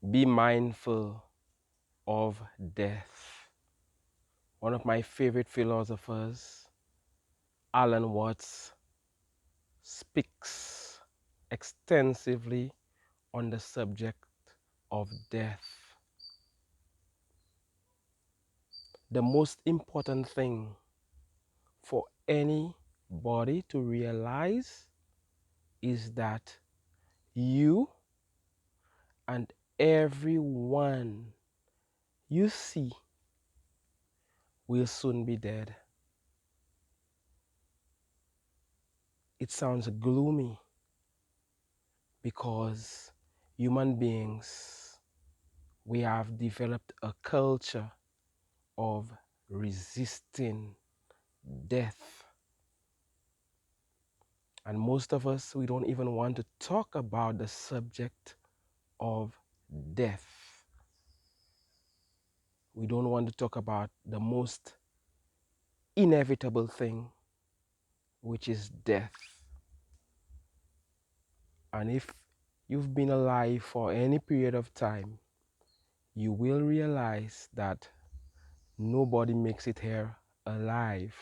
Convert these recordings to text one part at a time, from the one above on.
Be mindful of death. One of my favorite philosophers, Alan Watts, speaks extensively on the subject of death. The most important thing for anybody to realize is that you and everyone you see will soon be dead. It sounds gloomy because human beings, we have developed a culture of resisting death. And most of us, we don't even want to talk about the subject of death. We don't want to talk about the most inevitable thing, which is death. And if you've been alive for any period of time, you will realize that nobody makes it here alive.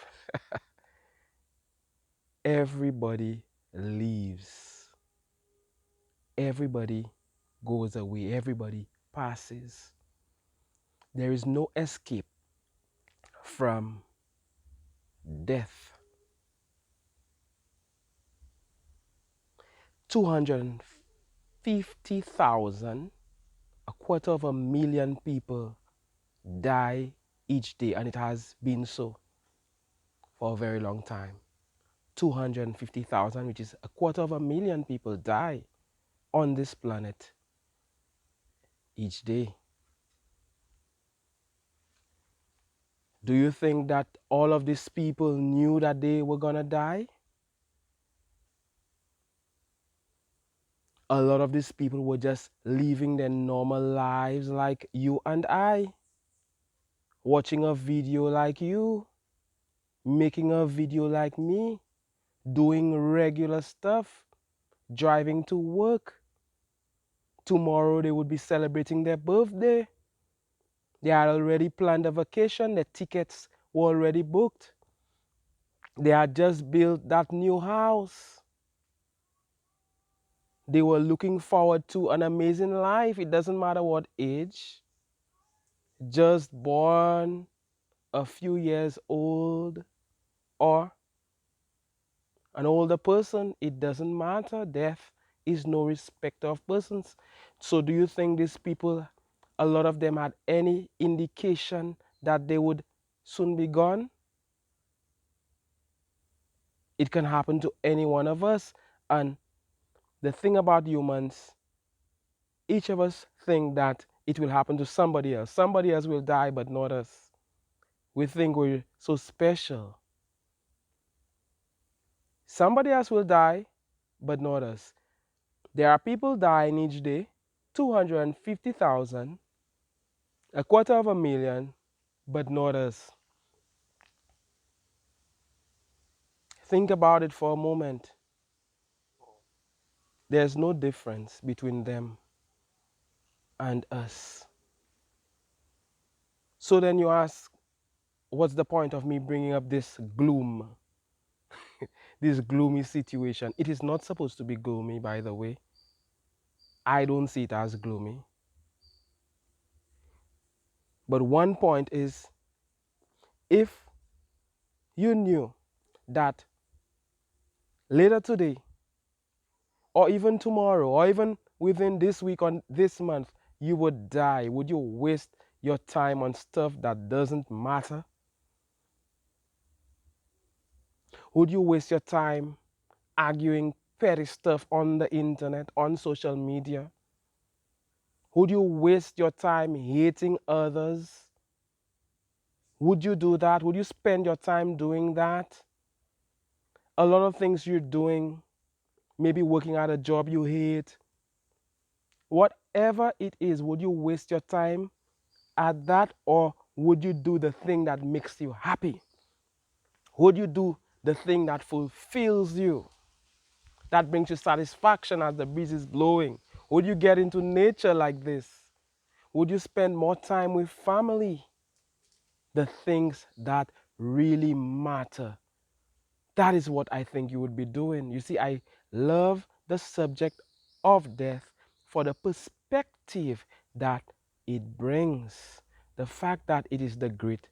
Everybody leaves. Everybody goes away. Everybody passes. There is no escape from death. 250,000, a quarter of a million people die each day, and it has been so for a very long time. 250,000, which is a quarter of a million people, die on this planet each day. Do you think that all of these people knew that they were gonna die? A lot of these people were just living their normal lives like you and I, watching a video like you, making a video like me, doing regular stuff, driving to work. Tomorrow they would be celebrating their birthday. They had already planned a vacation, their tickets were already booked. They had just built that new house. They were looking forward to an amazing life. It doesn't matter what age. Just born, a few years old, or an older person, it doesn't matter. Death is no respecter of persons. So do you think these people, a lot of them had any indication that they would soon be gone? It can happen to any one of us. And the thing about humans, each of us think that it will happen to somebody else. Somebody else will die, but not us. We think we're so special. Somebody else will die, but not us. There are people dying each day, 250,000, a quarter of a million, but not us. Think about it for a moment. There's no difference between them and us. So then you ask, what's the point of me bringing up this gloom, this gloomy situation? It is not supposed to be gloomy, by the way. I don't see it as gloomy. But one point is, if you knew that later today, or even tomorrow, or even within this week or this month, you would die, would you waste your time on stuff that doesn't matter? Would you waste your time arguing petty stuff on the internet, on social media? Would you waste your time hating others? Would you do that? Would you spend your time doing that? A lot of things you're doing, maybe working at a job you hate, whatever it is, would you waste your time at that, or would you do the thing that makes you happy? Would you do the thing that fulfills you, that brings you satisfaction as the breeze is blowing? Would you get into nature like this? Would you spend more time with family? The things that really matter. That is what I think you would be doing. You see, I love the subject of death for the perspective that it brings. The fact that it is the great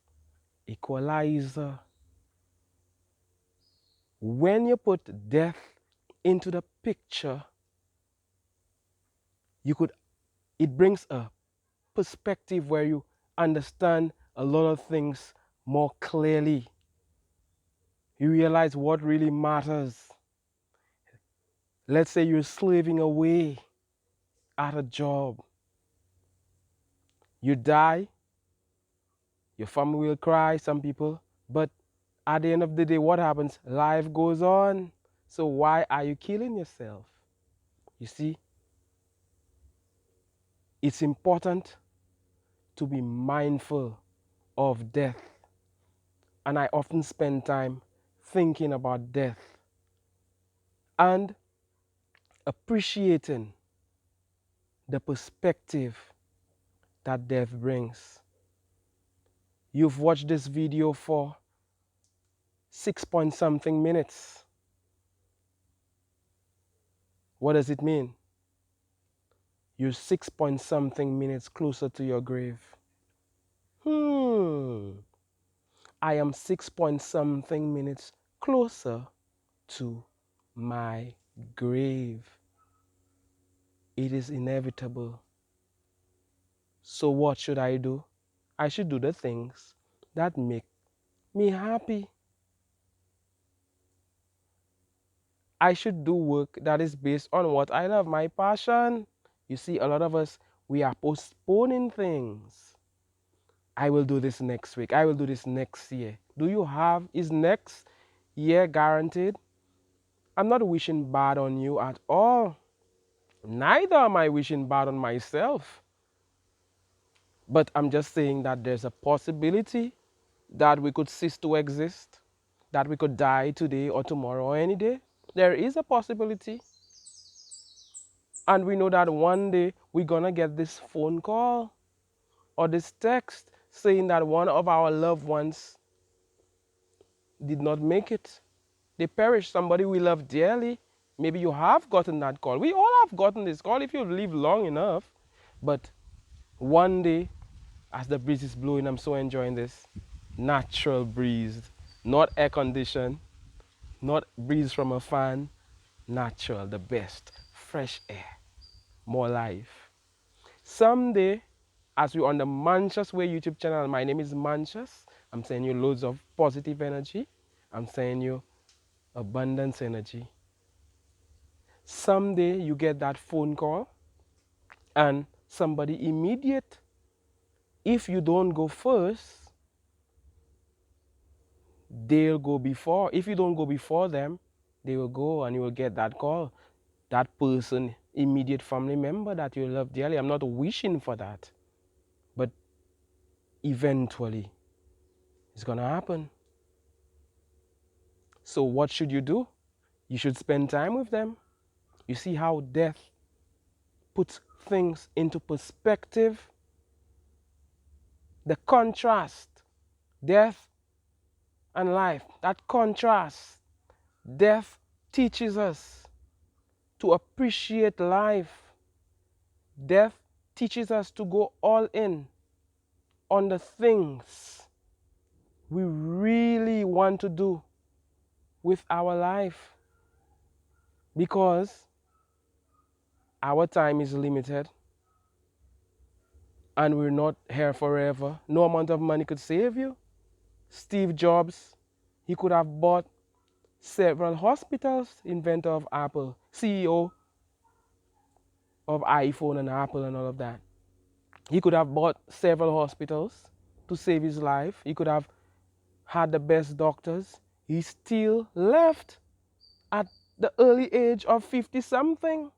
equalizer. When you put death into the picture, you could it brings a perspective where you understand a lot of things more clearly. You realize what really matters. Let's say you're slaving away at a job. You die, your family will cry, some people, but at the end of the day, what happens? Life goes on. So why are you killing yourself? You see, it's important to be mindful of death. And I often spend time thinking about death and appreciating the perspective that death brings. You've watched this video for 6 point something minutes. What does it mean? You're 6 point something minutes closer to your grave. I am 6 point something minutes closer to my grave. It is inevitable. So what should I do? I should do the things that make me happy. I should do work that is based on what I love, my passion. You see, a lot of us, we are postponing things. I will do this next week. I will do this next year. Do you have, is next year guaranteed? I'm not wishing bad on you at all. Neither am I wishing bad on myself. But I'm just saying that there's a possibility that we could cease to exist, that we could die today or tomorrow or any day. There is a possibility. And we know that one day we're going to get this phone call or this text saying that one of our loved ones did not make it. They perished, somebody we love dearly. Maybe you have gotten that call. We all have gotten this call if you live long enough. But one day, as the breeze is blowing, I'm so enjoying this. Natural breeze, not air conditioned, not breeze from a fan. Natural, the best. Fresh air, more life. Someday, as we're on the Mantius Way YouTube channel, my name is Mantius. I'm sending you loads of positive energy. I'm sending you abundance energy. Someday you get that phone call and somebody immediate. If you don't go first, they'll go before. If you don't go before them, they will go and you will get that call. That person, immediate family member that you love dearly. I'm not wishing for that. But eventually, it's going to happen. So what should you do? You should spend time with them. You see how death puts things into perspective? The contrast, death and life, that contrast. Death teaches us to appreciate life. Death teaches us to go all in on the things we really want to do with our life, because our time is limited and we're not here forever. No amount of money could save you. Steve Jobs, he could have bought several hospitals, inventor of Apple, CEO of iPhone and Apple and all of that. He could have bought several hospitals to save his life. He could have had the best doctors. He still left at the early age of 50 something.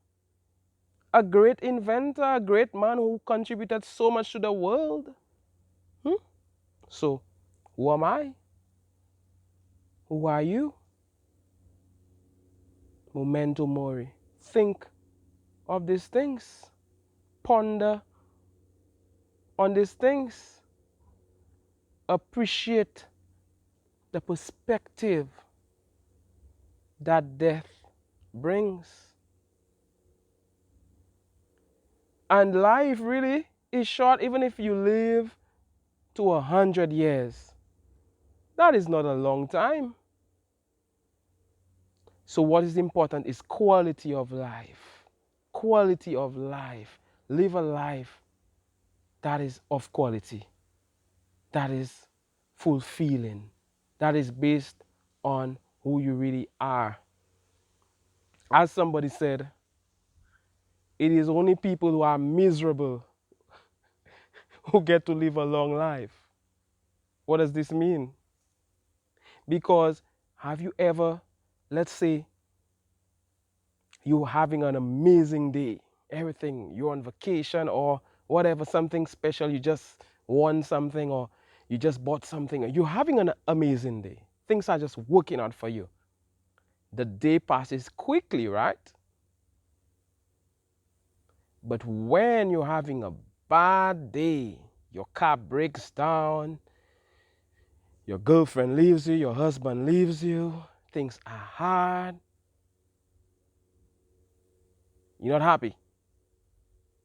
A great inventor, a great man who contributed so much to the world. So, who am I? Who are you? Memento Mori. Think of these things. Ponder on these things. Appreciate the perspective that death brings. And life really is short, even if you live to 100 years. That is not a long time. So what is important is quality of life. Quality of life. Live a life that is of quality, that is fulfilling, that is based on who you really are. As somebody said, it is only people who are miserable who get to live a long life. What does this mean? Because have you ever, let's say, you're having an amazing day, everything, you're on vacation or whatever, something special, you just won something or you just bought something, you're having an amazing day. Things are just working out for you. The day passes quickly, right? But when you're having a bad day, your car breaks down, your girlfriend leaves you, your husband leaves you, things are hard, you're not happy.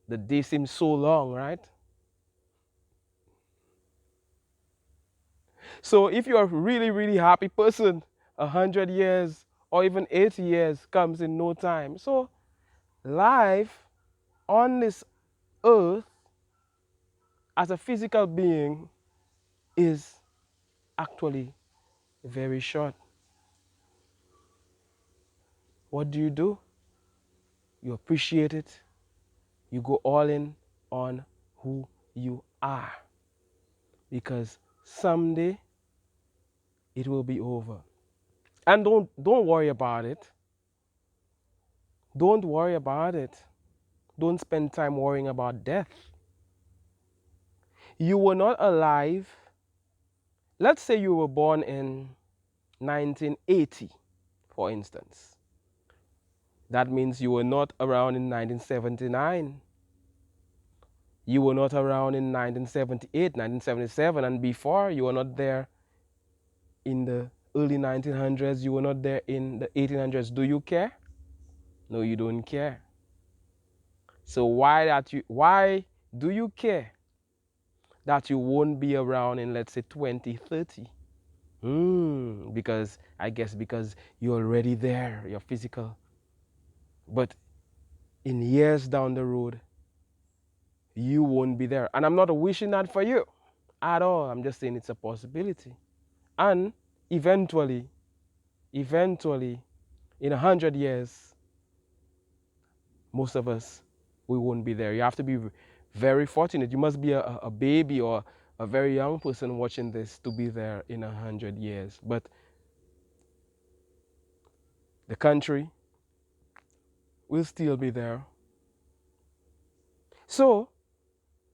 The day seems so long, right? So if you're a really, really happy person, 100 years or even 80 years comes in no time. So life on this earth as a physical being is actually very short. What do? You appreciate it. You go all in on who you are. Because someday it will be over. And don't worry about it. Don't worry about it. Don't spend time worrying about death. You were not alive. Let's say you were born in 1980, for instance. That means you were not around in 1979. You were not around in 1978, 1977, and before. You were not there in the early 1900s. You were not there in the 1800s. Do you care? No, you don't care. So why do you care that you won't be around in, let's say, 2030? Because I guess because you're already there, you're physical. But in years down the road, you won't be there. And I'm not wishing that for you at all. I'm just saying it's a possibility. And eventually, in 100 years, most of us, we won't be there. You have to be very fortunate. You must be a baby or a very young person watching this to be there in 100 years. But the country will still be there. So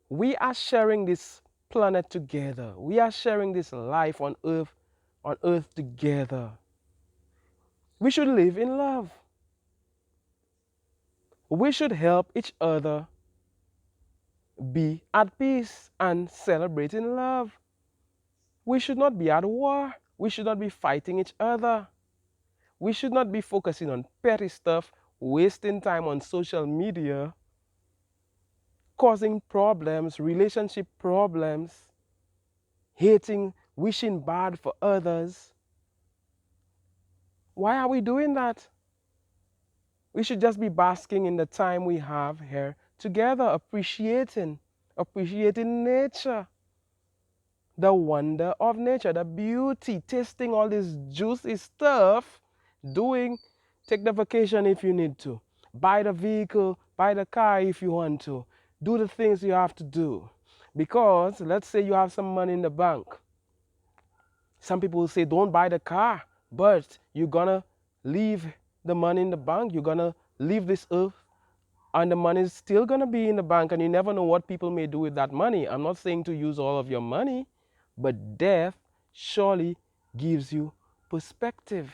we are sharing this planet together. We are sharing this life on earth together. We should live in love. We should help each other be at peace and celebrate in love. We should not be at war. We should not be fighting each other. We should not be focusing on petty stuff, wasting time on social media, causing problems, relationship problems, hating, wishing bad for others. Why are we doing that? We should just be basking in the time we have here together, appreciating nature, the wonder of nature, the beauty, tasting all this juicy stuff, take the vacation if you need to, buy the vehicle, buy the car if you want to, do the things you have to do. Because let's say you have some money in the bank. Some people will say, don't buy the car, but you're gonna leave the money in the bank. You're gonna leave this earth and the money is still gonna be in the bank, and you never know what people may do with that money. I'm not saying to use all of your money, but death surely gives you perspective.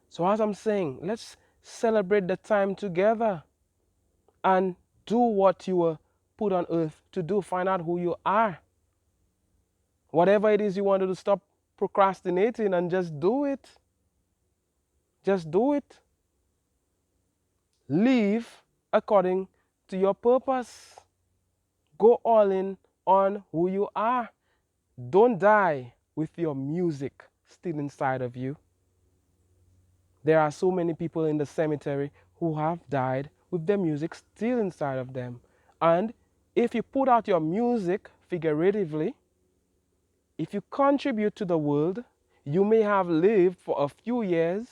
So as I'm saying, let's celebrate the time together and do what you were put on earth to do. Find out who you are. Whatever it is you want to do, stop procrastinating and just do it. Just do it. Live according to your purpose. Go all in on who you are. Don't die with your music still inside of you. There are so many people in the cemetery who have died with their music still inside of them. And if you put out your music figuratively, if you contribute to the world, you may have lived for a few years,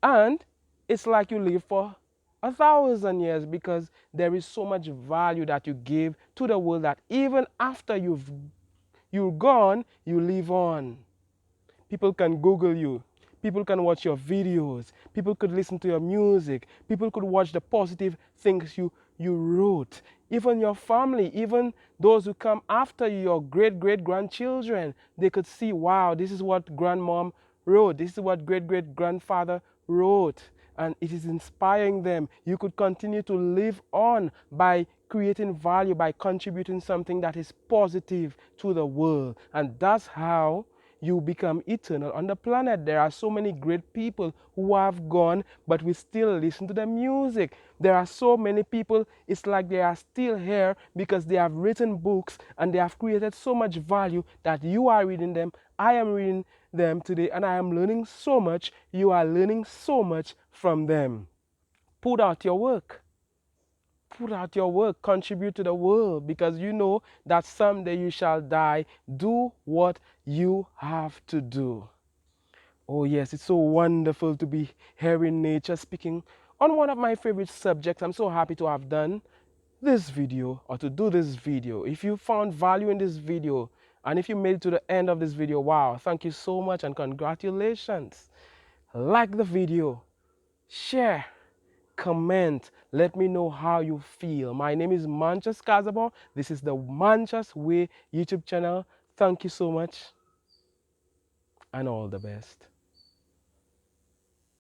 and it's like you live for 1,000 years, because there is so much value that you give to the world that even after you're gone, you live on. People can Google you. People can watch your videos. People could listen to your music. People could watch the positive things you wrote. Even your family, even those who come after you, your great-great-grandchildren, they could see, wow, this is what grandmom wrote. This is what great-great-grandfather wrote. And it is inspiring them. You could continue to live on by creating value, by contributing something that is positive to the world. And that's how you become eternal on the planet. There are so many great people who have gone, but we still listen to the music. There are so many people, it's like they are still here because they have written books and they have created so much value that you are reading them. I am reading them today and I am learning so much. You are learning so much from them. Put out your work. Put out your work, contribute to the world, because you know that someday you shall die. Do what you have to do. Oh yes, it's so wonderful to be here in nature speaking on one of my favorite subjects. I'm so happy to have done this video, or to do this video. If you found value in this video, and if you made it to the end of this video, wow, thank you so much and congratulations. Like the video, share, comment, let me know how you feel. My name is Mantius Cazaubon. This is the Mantius Way YouTube channel. Thank you so much and all the best.